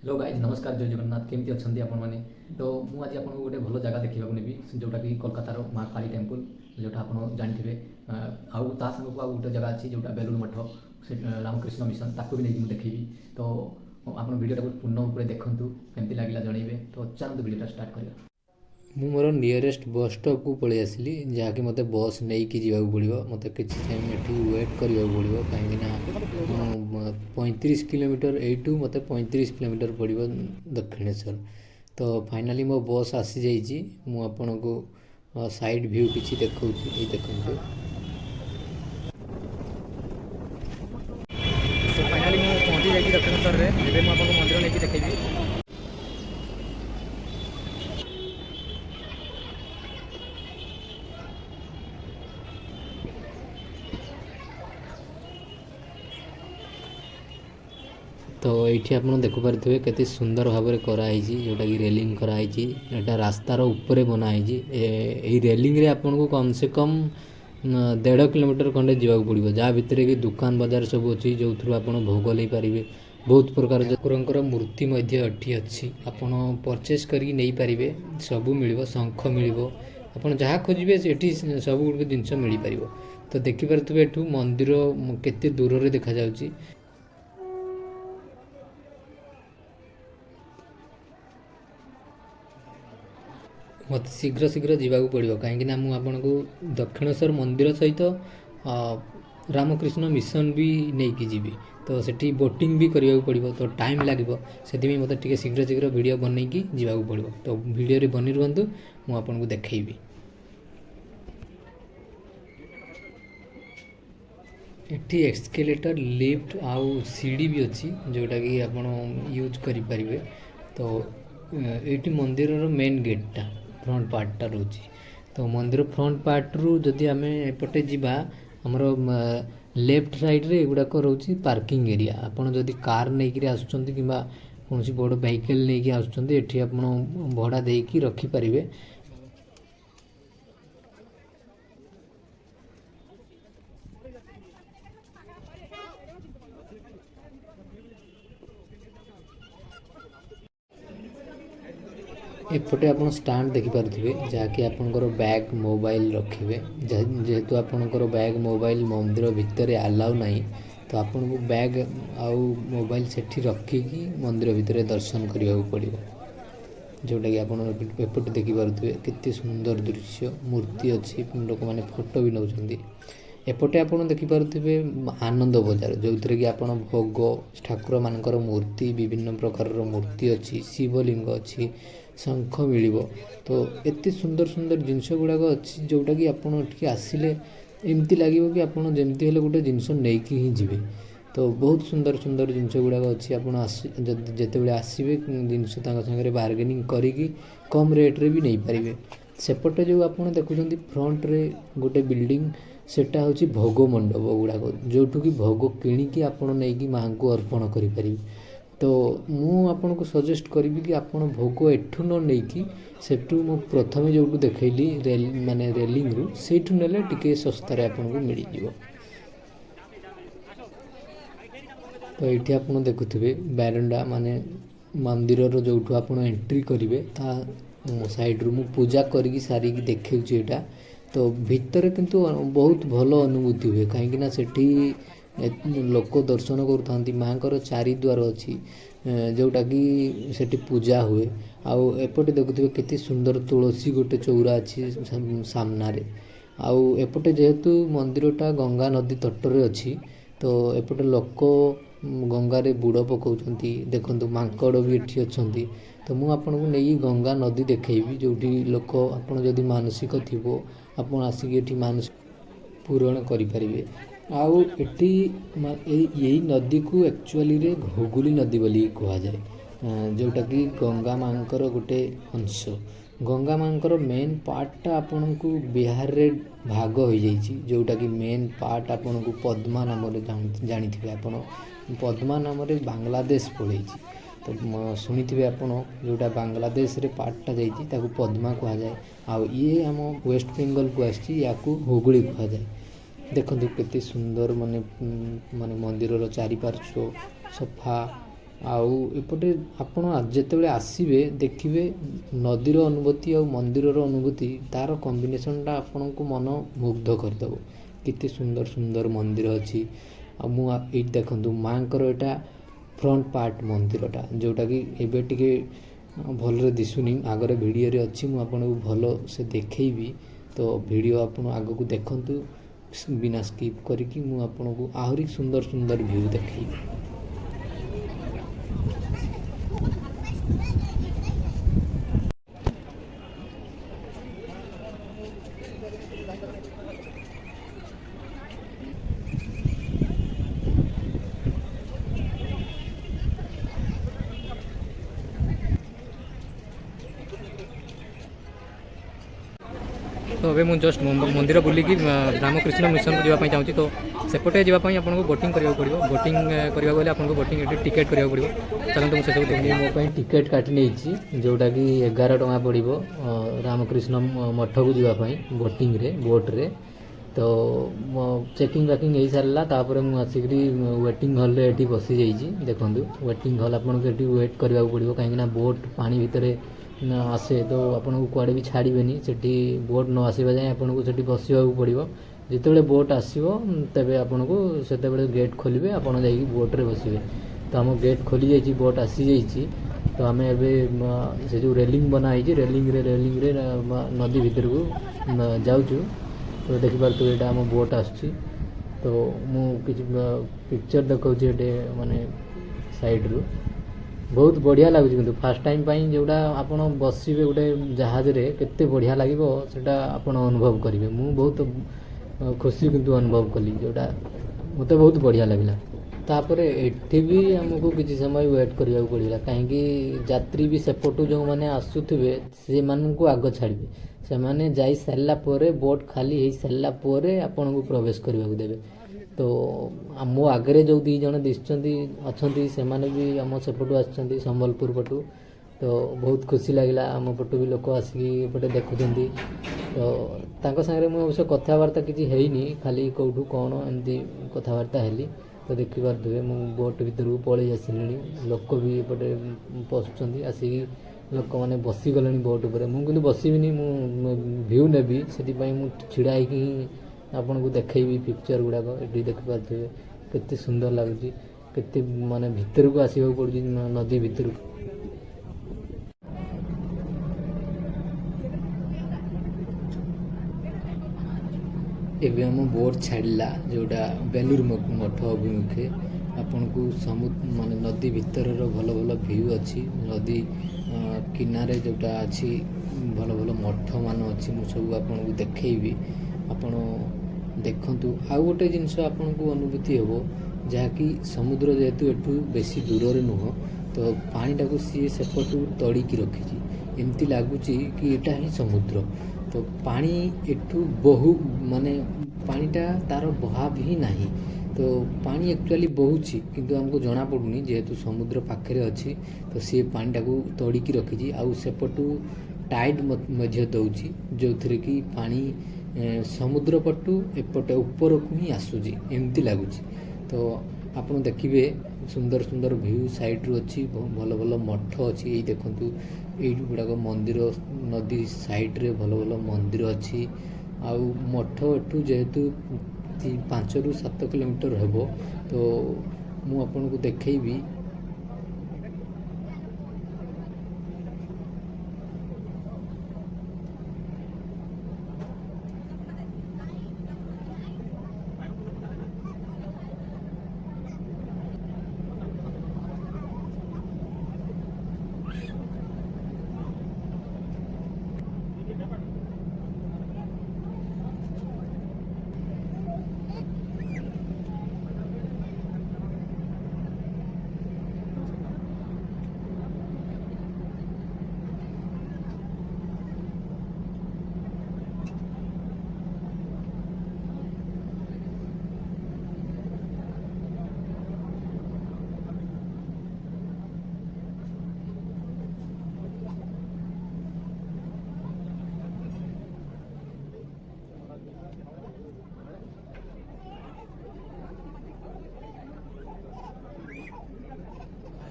Hello guys नमस्कार जय जगन्नाथ केमती अच्छी आपण मैंने तो मुझे आपको गोटे भल जगह देखा नेबी जोटा कि कोलकातार माँ काली टेम्पल जोटा आप जानते आउ ता सांगक आउ गोटे जगह अच्छी जोटा बेलूर मठ से रामकृष्ण मिशन ताकू भी नहीं देखी तो आप भिडियो पूर्ण रूप देखूँ केमती लगे जनइबे तो चलते भिडियो स्टार्ट करवा। ମୁଁ ମୋର ନିୟରେଷ୍ଟ ବସ୍ ଷ୍ଟପ୍କୁ ପଳେଇ ଆସିଲି ଯାହାକି ମୋତେ ବସ୍ ନେଇକି ଯିବାକୁ ପଡ଼ିବ। ମୋତେ କିଛି ଟାଇମ୍ ଏଠି ୱେଟ୍ କରିବାକୁ ପଡ଼ିବ କାହିଁକିନା ମୁଁ 35 କିଲୋମିଟର ଏଇଠୁ ମୋତେ 35 କିଲୋମିଟର ପଡ଼ିବ ଦକ୍ଷିଣେଶ୍ୱର। ତ ଫାଇନାଲି ମୋ ବସ୍ ଆସିଯାଇଛି। ମୁଁ ଆପଣଙ୍କୁ ସାଇଡ଼୍ ଭ୍ୟୁ କିଛି ଦେଖାଉଛି, ଏଇ ଦେଖନ୍ତୁ। फाइनाली मुझे पहुँची जाइए दक्षिणेश्वर में मुझे आपको मंदिर नहीं देखी। तो ये आप देखिपे केते सुंदर भाव में कराई जोटाकि रेलिंग कराई। एटा रास्तार उपरे बनाई। यही रेलिंग रे आपन को कम से कम 1.5 किलोमीटर खंडे जावाक पड़ो जहाँ भितर कि दुकान बाजार सब अच्छी जो थ्रू आप भोग ले पारे। बहुत प्रकार ठाकुरंकर मूर्ति एठी अच्छी आपन परचेस करके नहीं पारे। सबू मिल शंख मिल आपन जहाँ खोजे ये सब गुड़ जिनस मिल पार। तो देखिपे एठू मंदिर केते दूर रे देखा जाउची। मत शीघ्र शीघ्र जावाक पड़ो कहीं मुझे दक्षिणेश्वर मंदिर सहित रामकृष्ण मिशन भी नहीं कि जीवी। तो सेठी बोटिंग भी करने पड़ो तो टाइम लगे से मत शीघ्र शीघ्र वीडियो बनईकी जावाक पड़ो। तो वीडियो बनी रुहतु मुझे देखी। एठी एक्सकेलेटर लिफ्ट आउ सीढ़ी भी अच्छी जोटा कि आप यूज करें। तो ये मंदिर मेन गेटा फ्रंट पार्टा रोची। तो मंदिर फ्रंट पार्ट रु जदि आम एपटे जावा आमर लेफ्ट साइड रे एगुड़ाक रोची पार्किंग एरिया। आपड़ जदि कार नहीं आसुँच कि कौन बड़ व्हीकल नहीं आसुँच एठी आप भड़ा देकी रखिपारे। एपटे आप स्टाण्ड देखिपे जहाँकि आपंकर बैग मोबाइल रखिए। जेहेतु आपंकर बैग मोबाइल मंदिर भितर आलाउ ना तो आपन को बैग आउ मोबाइल सेठी रखिकी मंदिर भितर दर्शन करने पड़ो। जोटा कि आपटे देखिपे केते सुंदर दृश्य मूर्ति अच्छी लोक मैंने फोटो भी नौ। एपटे आप देखिपे आनंद बजार जो थी कि आप भोग ठाकुर मानकर मूर्ति विभिन्न प्रकार मूर्ति अच्छी शिवलिंग अच्छी शंख मिल। तो एत सुंदर सुंदर जिनस गुड़ाक अच्छी जोटा कि आपके आसिले एमती लगे कि आपड़ जमती हेल्ले गोटे जिनस नहीं ही जी। तो बहुत सुंदर सुंदर जिनस गुड़ाक अच्छी आपते आसवे जिनस सागर बार्गेनिंग करी कम रेट्रे भी नहीं पारे। सेपटे जो आप देखुं फ्रंट रे गोटे बिल्डिंग सेटा हूँ भोग मंडप गुड़ाक जोठू कि भोग किणिकी आप माँ को अर्पण करें। तो मु आपन को सजेस्ट करी कि आपन भोग एठू न नहीं सेठू मु प्रथम जो देखली माने रेलिंग रु सेठू नेले टिके सस्तार आपन को मिल जिवो। तो ये आप देखुवे बारंडा माने मंदिर जो आप एंट्री करेंगे ता साइड रू पूजा करी सारिकी देखी यहाँ। तो भितर किंतु बहुत भल अनुभूति हुए कहीं सेठी लोक दर्शन करुँच माँ को चारिद्वार अच्छी जोटा कि सेठी पूजा हुए। आउ एपटे देखुवे केते सुंदर तुलसी गोटे चौरा अच्छी सामने। आउ एपटे जेहेतु मंदिरटा गंगा नदी तटरे अच्छी तो एपटे लोक गंगारे बुड़ पकाउछंती देखंतु मांकड़ भी एठी अछंती। तो मु आपन को नहीं गंगा नदी देखैबी जोटी लोक आपन जदि मानसिक थिबो आपन आसिक एठी मानसिक पूरण करि परिबे। आउ एठी यही नदी को एक्चुअली रे घोगुली नदी बोली कहा जाए जोटा कि गंगा मांकर गोटे अंश। गंगा मांकर मेन पार्टा आपन को बिहार रे भाग हो जाइछि जोटा कि मेन पार्ट आपन को पद्मा नाम रे जानि थिबे। आपन पद्मा नाम रे बांग्लादेश पड़ेछि तो शुणी आपड़ जोटा बांग्लादेश रे पार्टा जाइछि ताकू पद्मा कहा जाए। आउ ये आम वेस्ट बेंगल को आछि याकू हुगुली कहा जाए। देखो केते सुंदर माने माने मंदिर चारिपार्श्व सफा ଆଉ ଏପଟେ ଆପଣ ଯେତେବେଳେ ଆସିବେ ଦେଖିବେ ନଦୀର ଅନୁଭୂତି ଆଉ ମନ୍ଦିରର ଅନୁଭୂତି ତା'ର କମ୍ବିନେସନ୍ଟା ଆପଣଙ୍କୁ ମନ ମୁଗ୍ଧ କରିଦେବ। କେତେ ସୁନ୍ଦର ସୁନ୍ଦର ମନ୍ଦିର ଅଛି। ଆଉ ମୁଁ ଏଇଠି ଦେଖନ୍ତୁ ମାଆଙ୍କର ଏଇଟା ଫ୍ରଣ୍ଟ ପାର୍ଟ ମନ୍ଦିରଟା, ଯେଉଁଟାକି ଏବେ ଟିକେ ଭଲରେ ଦିଶୁନି, ଆଗରେ ଭିଡ଼ିଓରେ ଅଛି, ମୁଁ ଆପଣଙ୍କୁ ଭଲ ସେ ଦେଖେଇବି। ତ ଭିଡ଼ିଓ ଆପଣ ଆଗକୁ ଦେଖନ୍ତୁ ବିନା ସ୍କିପ୍ କରିକି, ମୁଁ ଆପଣଙ୍କୁ ଆହୁରି ସୁନ୍ଦର ସୁନ୍ଦର ଭିୟୁ ଦେଖେଇବି। तो अबे मुझे जस्ट मंदिर बुलिकी रामकृष्ण मिशन को जावाई चाहूँगी। तो सेपटे जावाई आपको बोटिंग करा पड़ो। बोटिंग करा गले आपको बोटिंग टिकेट करा पड़ो। चलते मुझे सब देखिए। मो ପାଇଁ ଟିକେଟ୍ କାଟି ନେଇଛି, ଯେଉଁଟାକି 11 ଟଙ୍କା ପଡ଼ିବ ରାମକୃଷ୍ଣ ମଠ କୁ ଯିବା ପାଇଁ ବୋଟିଂରେ, ବୋଟ୍ରେ। ତ ଚେକିଂ ବାକିଂ ହେଇସାରିଲା, ତାପରେ ମୁଁ ଆସିକରି ୱେଟିଂ ହଲ୍ରେ ଏଠି ବସିଯାଇଛି। ଦେଖନ୍ତୁ ୱେଟିଂ ହଲ୍, ଆପଣଙ୍କୁ ଏଠି ୱେଟ୍ କରିବାକୁ ପଡ଼ିବ, କାହିଁକିନା ବୋଟ୍ ପାଣି ଭିତରେ ଆସେ, ତ ଆପଣଙ୍କୁ କୁଆଡ଼େ ବି ଛାଡ଼ିବେନି। ସେଠି ବୋଟ୍ ନ ଆସିବା ଯାଏଁ ଆପଣଙ୍କୁ ସେଠି ବସିବାକୁ ପଡ଼ିବ। ଯେତେବେଳେ ବୋଟ୍ ଆସିବ ତେବେ ଆପଣଙ୍କୁ ସେତେବେଳେ ଗେଟ୍ ଖୋଲିବେ, ଆପଣ ଯାଇକି ବୋଟ୍ରେ ବସିବେ। ତ ଆମ ଗେଟ୍ ଖୋଲି ଯାଇଛି, ବୋଟ୍ ଆସିଯାଇଛି। ତ ଆମେ ଏବେ ସେ ଯେଉଁ ରେଲିଂ ବନା ହେଇଛି, ରେଲିଂରେ ନଦୀ ଭିତରକୁ ଯାଉଛୁ। ତ ଦେଖିପାରୁଥିବେ ଏଇଟା ଆମ ବୋଟ୍ ଆସୁଛି। ତ ମୁଁ କିଛି ପିକ୍ଚର୍ ଦେଖାଉଛି ଏଠି, ମାନେ ସାଇଡ଼୍ରୁ ବହୁତ ବଢ଼ିଆ ଲାଗୁଛି। କିନ୍ତୁ ଫାର୍ଷ୍ଟ ଟାଇମ୍ ପାଇଁ ଯେଉଁଟା ଆପଣ ବସିବେ ଗୋଟେ ଜାହାଜରେ, କେତେ ବଢ଼ିଆ ଲାଗିବ ସେଇଟା ଆପଣ ଅନୁଭବ କରିବେ। ମୁଁ ବହୁତ ଖୁସି କିନ୍ତୁ ଅନୁଭବ କଲି, ଯେଉଁଟା ମୋତେ ବହୁତ ବଢ଼ିଆ ଲାଗିଲା। ତାପରେ ଏଠି ବି ଆମକୁ କିଛି ସମୟ ୱେଟ୍ କରିବାକୁ ପଡ଼ିଲା, କାହିଁକି ଯାତ୍ରୀ ବି ସେପଟୁ ଯେଉଁମାନେ ଆସୁଥିବେ ସେମାନଙ୍କୁ ଆଗ ଛାଡ଼ିବେ। ସେମାନେ ଯାଇସାରିଲା ପରେ, ବୋଟ୍ ଖାଲି ହେଇସାରିଲା ପରେ ଆପଣଙ୍କୁ ପ୍ରବେଶ କରିବାକୁ ଦେବେ। ତ ମୋ ଆଗରେ ଯେଉଁ 2 ଜଣ ଦିଶୁଛନ୍ତି ଅଛନ୍ତି, ସେମାନେ ବି ଆମ ସେପଟୁ ଆସିଛନ୍ତି, ସମ୍ବଲପୁର ପଟୁ। ତ ବହୁତ ଖୁସି ଲାଗିଲା, ଆମ ପଟୁ ବି ଲୋକ ଆସିକି ଏପଟେ ଦେଖୁଛନ୍ତି। ତ ତାଙ୍କ ସାଙ୍ଗରେ ମୁଁ ଅବଶ୍ୟ କଥାବାର୍ତ୍ତା କିଛି ହେଇନି, ଖାଲି କେଉଁଠୁ କ'ଣ ଏମିତି କଥାବାର୍ତ୍ତା ହେଲି। ତ ଦେଖିପାରୁଥିବେ ମୁଁ ବୋଟ୍ ଭିତରକୁ ପଳେଇ ଆସିଲିଣି। ଲୋକ ବି ଏପଟେ ପଶୁଛନ୍ତି, ଆସିକି ଲୋକମାନେ ବସିଗଲେଣି ବୋଟ୍ ଉପରେ। ମୁଁ କିନ୍ତୁ ବସିବିନି, ମୁଁ ଭିୟୁ ନେବି, ସେଥିପାଇଁ ମୁଁ ଛିଡ଼ା ହେଇକି ହିଁ ଆପଣଙ୍କୁ ଦେଖେଇବି ପିକ୍ଚର୍ ଗୁଡ଼ାକ। ଏଠି ଦେଖିପାରୁଥିବେ କେତେ ସୁନ୍ଦର ଲାଗୁଛି, କେତେ ମାନେ ଭିତରକୁ ଆସିବାକୁ ପଡ଼ୁଛି ନଦୀ ଭିତରକୁ। ଏବେ ଆମ ବୋଟ୍ ଛାଡ଼ିଲା, ଯେଉଁଟା ବେଲୁର ମଠ ଅଭିମୁଖେ। ଆପଣଙ୍କୁ ମାନେ ନଦୀ ଭିତରର ଭଲ ଭଲ ଭିୟୁ ଅଛି। ନଦୀ କିନାରେ ଯେଉଁଟା ଅଛି ଭଲ ଭଲ ମଠ ମାନ ଅଛି, ମୁଁ ସବୁ ଆପଣଙ୍କୁ ଦେଖେଇବି। ଆପଣ ଦେଖନ୍ତୁ। ଆଉ ଗୋଟେ ଜିନିଷ ଆପଣଙ୍କୁ ଅନୁଭୂତି ହେବ, ଯାହାକି ସମୁଦ୍ର ଯେହେତୁ ଏଠୁ ବେଶୀ ଦୂରରେ ନୁହଁ, ତ ପାଣିଟାକୁ ସିଏ ସେପଟୁ ତଡ଼ିକି ରଖିଛି। ଏମିତି ଲାଗୁଛି କି ଏଇଟା ହିଁ ସମୁଦ୍ର। ତ ପାଣି ଏଠୁ ମାନେ ପାଣିଟା ତା'ର ବହାବ ହିଁ ନାହିଁ। ତ ପାଣି ଆକ୍ଚୁଆଲି ବହୁଛି, କିନ୍ତୁ ଆମକୁ ଜଣାପଡ଼ୁନି, ଯେହେତୁ ସମୁଦ୍ର ପାଖରେ ଅଛି। ତ ସିଏ ପାଣିଟାକୁ ତଡ଼ିକି ରଖିଛି। ଆଉ ସେପଟୁ ଟାଇଡ୍ ମଧ୍ୟ ଦେଉଛି, ଯେଉଁଥିରେ କି ପାଣି ସମୁଦ୍ର ପଟୁ ଏପଟେ ଉପରକୁ ହିଁ ଆସୁଛି, ଏମିତି ଲାଗୁଛି। ତ ଆପଣ ଦେଖିବେ ସୁନ୍ଦର ସୁନ୍ଦର ଭିୟୁ ସାଇଡ଼୍ରୁ ଅଛି, ଭଲ ଭଲ ମଠ ଅଛି। ଏଇ ଦେଖନ୍ତୁ, ଏଇ ଗୁଡ଼ାକ ମନ୍ଦିର, ନଦୀ ସାଇଡ଼୍ରେ ଭଲ ଭଲ ମନ୍ଦିର ଅଛି। ଆଉ ମଠ ଏଠୁ ଯେହେତୁ 5 ରୁ 7 କିଲୋମିଟର ହେବ, ତ ମୁଁ ଆପଣଙ୍କୁ ଦେଖେଇବି।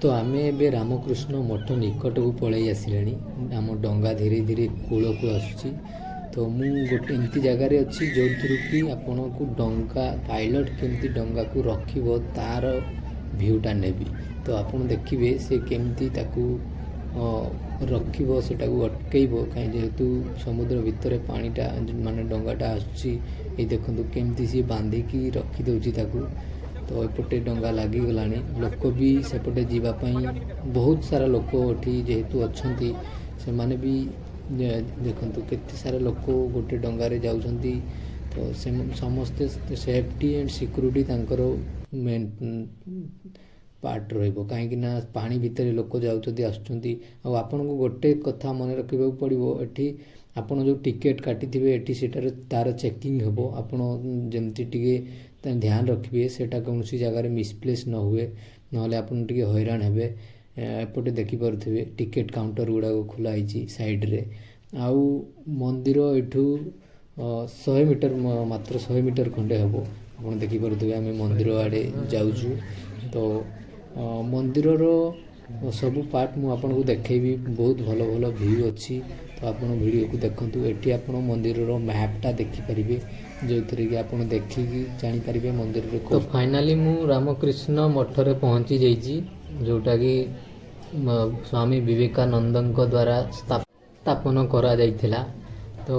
ତ ଆମେ ଏବେ ରାମକୃଷ୍ଣ ମଠ ନିକଟକୁ ପଳେଇ ଆସିଲେଣି। ଆମ ଡଙ୍ଗା ଧୀରେ ଧୀରେ କୂଳକୁ ଆସୁଛି। ତ ମୁଁ ଗୋଟେ ଏମିତି ଜାଗାରେ ଅଛି ଯେଉଁଥିରୁ କି ଆପଣଙ୍କୁ ଡଙ୍ଗା ପାଇଲଟ୍ କେମିତି ଡଙ୍ଗାକୁ ରଖିବ ତା'ର ଭ୍ୟୁଟା ନେବି। ତ ଆପଣ ଦେଖିବେ ସେ କେମିତି ତାକୁ ରଖିବ, ସେଟାକୁ ଅଟକେଇବ। କାହିଁ ଯେହେତୁ ସମୁଦ୍ର ଭିତରେ ପାଣିଟା ମାନେ ଡଙ୍ଗାଟା ଆସୁଛି, ଏଇ ଦେଖନ୍ତୁ କେମିତି ସିଏ ବାନ୍ଧିକି ରଖିଦେଉଛି ତାକୁ। ତ ଏପଟେ ଡଙ୍ଗା ଲାଗିଗଲାଣି, ଲୋକ ବି ସେପଟେ ଯିବା ପାଇଁ ବହୁତ ସାରା ଲୋକ ଏଠି ଯେହେତୁ ଅଛନ୍ତି, ସେମାନେ ବି ଦେଖନ୍ତୁ କେତେ ସାରା ଲୋକ ଗୋଟେ ଡଙ୍ଗାରେ ଯାଉଛନ୍ତି। ତ ସମସ୍ତେ ସେଫ୍ଟି ଆଣ୍ଡ ସିକ୍ୟୁରିଟି ତାଙ୍କର ମେନ୍ ପାର୍ଟ ରହିବ। କାହିଁକି ନା ପାଣି ଭିତରେ ଲୋକ ଯାଉଛନ୍ତି ଆସୁଛନ୍ତି। ଆଉ ଆପଣଙ୍କୁ ଗୋଟେ କଥା ମନେ ରଖିବାକୁ ପଡ଼ିବ, ଏଠି ଆପଣ ଯେଉଁ ଟିକେଟ୍ କାଟିଥିବେ ଏଠି ସେଟାରେ ତା'ର ଚେକିଂ ହେବ। ଆପଣ ଯେମିତି ଟିକେ ଧ୍ୟାନ ରଖିବେ ସେଇଟା କୌଣସି ଜାଗାରେ ମିସପ୍ଲେସ୍ ନ ହୁଏ, ନହେଲେ ଆପଣ ଟିକେ ହଇରାଣ ହେବେ। ଏପଟେ ଦେଖିପାରୁଥିବେ ଟିକେଟ୍ କାଉଣ୍ଟର ଗୁଡ଼ାକ ଖୋଲା ହେଇଛି ସାଇଡ଼୍ରେ। ଆଉ ମନ୍ଦିର ଏଠୁ 100 ମିଟର ମାତ୍ର 100 ମିଟର ଖଣ୍ଡେ ହେବ। ଆପଣ ଦେଖିପାରୁଥିବେ ଆମେ ମନ୍ଦିର ଆଡ଼େ ଯାଉଛୁ। ତ ମନ୍ଦିରର ସବୁ ପାର୍ଟ ମୁଁ ଆପଣଙ୍କୁ ଦେଖେଇବି। ବହୁତ ଭଲ ଭଲ ଭ୍ୟୁ ଅଛି, ତ ଆପଣ ଭିଡ଼ିଓକୁ ଦେଖନ୍ତୁ। ଏଠି ଆପଣ ମନ୍ଦିରର ମ୍ୟାପ୍ଟା ଦେଖିପାରିବେ, ଯେଉଁଥିରେ କି ଆପଣ ଦେଖିକି ଜାଣିପାରିବେ ମନ୍ଦିରରେ। ତ ଫାଇନାଲି ମୁଁ ରାମକୃଷ୍ଣ ମଠରେ ପହଞ୍ଚି ଯାଇଛି, ଯେଉଁଟାକି ସ୍ୱାମୀ ବିବେକାନନ୍ଦଙ୍କ ଦ୍ୱାରା ସ୍ଥାପନ କରାଯାଇଥିଲା। ତ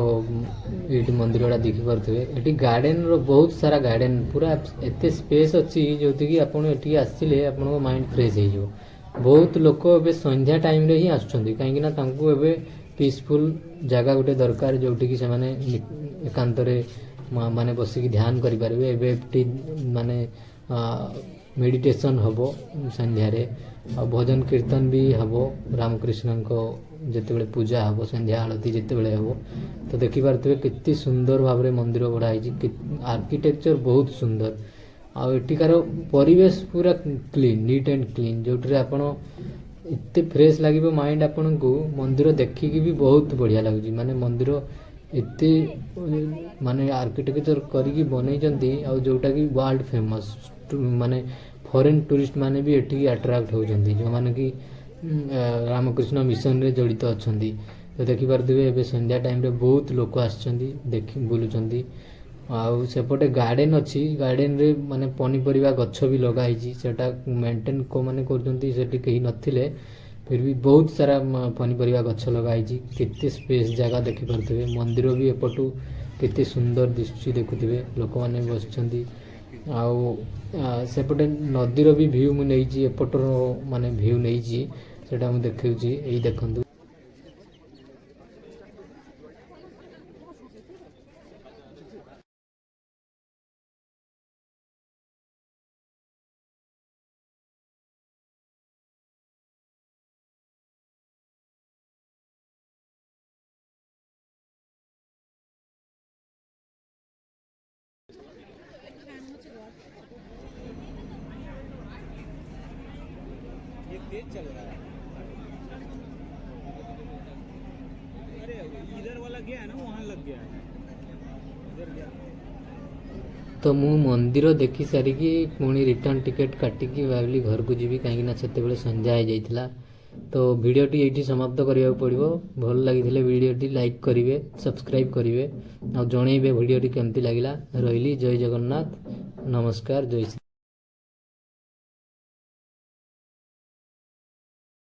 ଏଇଠି ମନ୍ଦିରଟା ଦେଖିପାରୁଥିବେ। ଏଠି ଗାର୍ଡ଼େନର ବହୁତ ସାରା ଗାର୍ଡ଼େନ, ପୁରା ଏତେ ସ୍ପେସ୍ ଅଛି ଯେଉଁଠିକି ଆପଣ ଏଠିକି ଆସିଲେ ଆପଣଙ୍କ ମାଇଣ୍ଡ ଫ୍ରେଶ୍ ହେଇଯିବ। ବହୁତ ଲୋକ ଏବେ ସନ୍ଧ୍ୟା ଟାଇମ୍ରେ ହିଁ ଆସୁଛନ୍ତି, କାହିଁକିନା ତାଙ୍କୁ ଏବେ ପିସଫୁଲ୍ ଜାଗା ଗୋଟେ ଦରକାର, ଯେଉଁଠିକି ସେମାନେ ଏକାନ୍ତରେ ମାନେ ବସିକି ଧ୍ୟାନ କରିପାରିବେ। ଏବେ ଏଠି ମାନେ ମେଡ଼ିଟେସନ୍ ହେବ ସନ୍ଧ୍ୟାରେ, ଆଉ ଭଜନ କୀର୍ତ୍ତନ ବି ହେବ। ରାମକୃଷ୍ଣଙ୍କ ଯେତେବେଳେ ପୂଜା ହେବ, ସନ୍ଧ୍ୟା ଆଳତୀ ଯେତେବେଳେ ହେବ, ତ ଦେଖିପାରୁଥିବେ କେତେ ସୁନ୍ଦର ଭାବରେ ମନ୍ଦିର ଗଢ଼ା ହେଇଛି। ଆର୍କିଟେକ୍ଚର ବହୁତ ସୁନ୍ଦର, ଆଉ ଏଠିକାର ପରିବେଶ ପୁରା କ୍ଲିନ୍, ନିଟ୍ ଆଣ୍ଡ କ୍ଲିନ୍, ଯେଉଁଥିରେ ଆପଣ ଏତେ ଫ୍ରେଶ୍ ଲାଗିବ ମାଇଣ୍ଡ ଆପଣଙ୍କୁ। ମନ୍ଦିର ଦେଖିକି ବି ବହୁତ ବଢ଼ିଆ ଲାଗୁଛି। ମାନେ ମନ୍ଦିର ଏତେ ମାନେ ଆର୍କିଟେକ୍ଚର କରିକି ବନେଇଛନ୍ତି, ଆଉ ଯେଉଁଟାକି ୱାର୍ଲଡ ଫେମସ୍। ମାନେ ଫରେନ୍ ଟୁରିଷ୍ଟ ମାନେ ବି ଏଠିକି ଆଟ୍ରାକ୍ଟ ହେଉଛନ୍ତି, ଯେଉଁମାନେ କି ରାମକୃଷ୍ଣ ମିଶନରେ ଜଡ଼ିତ ଅଛନ୍ତି। ତ ଦେଖିପାରୁଥିବେ ଏବେ ସନ୍ଧ୍ୟା ଟାଇମ୍ରେ ବହୁତ ଲୋକ ଆସିଛନ୍ତି, ବୁଲୁଛନ୍ତି। ଆଉ ସେପଟେ ଗାର୍ଡ଼େନ ଅଛି, ଗାର୍ଡ଼େନରେ ମାନେ ପନିପରିବା ଗଛ ବି ଲଗା ହେଇଛି। ସେଟା ମେଣ୍ଟେନ୍ କେଉଁମାନେ କରୁଛନ୍ତି, ସେଠି କେହି ନଥିଲେ ଫିର୍ ବି ବହୁତ ସାରା ପନିପରିବା ଗଛ ଲଗା ହେଇଛି। କେତେ ସ୍ପେସ୍ ଜାଗା ଦେଖିପାରୁଥିବେ। ମନ୍ଦିର ବି ଏପଟୁ କେତେ ସୁନ୍ଦର ଦିଶୁଛି ଦେଖୁଥିବେ, ଲୋକମାନେ ବସିଛନ୍ତି। ଆଉ ସେପଟେ ନଦୀର ବି ଭ୍ୟୁ ମୁଁ ନେଇଛି, ଏପଟର ମାନେ ଭ୍ୟୁ ନେଇଛି, ସେଇଟା ମୁଁ ଦେଖାଉଛି। ଏଇ ଦେଖନ୍ତୁ। ये तेज चल रहा है। अरे इधर वाला गया है ना, वहाँ लग गया है, इधर गया। ତ ମୁଁ ମନ୍ଦିର ଦେଖି ସାରିକି ପୁଣି ରିଟର୍ନ ଟିକେଟ୍ କାଟିକି ଭାବିଲି ଘରକୁ ଯିବି, କାହିଁକିନା ସେତେବେଳେ ସନ୍ଧ୍ୟା ହେଇଯାଇଥିଲା। ତ ଭିଡ଼ିଓଟି ଏଇଠି ସମାପ୍ତ କରିବାକୁ ପଡ଼ିବ। ଭଲ ଲାଗିଥିଲେ ଭିଡ଼ିଓଟି ଲାଇକ୍ କରିବେ, ସବସ୍କ୍ରାଇବ୍ କରିବେ, ଆଉ ଜଣେଇବେ ଭିଡ଼ିଓଟି କେମିତି ଲାଗିଲା। ରହିଲି, ଜୟ ଜଗନ୍ନାଥ, ନମସ୍କାର, ଜୟ ଶ୍ରୀ।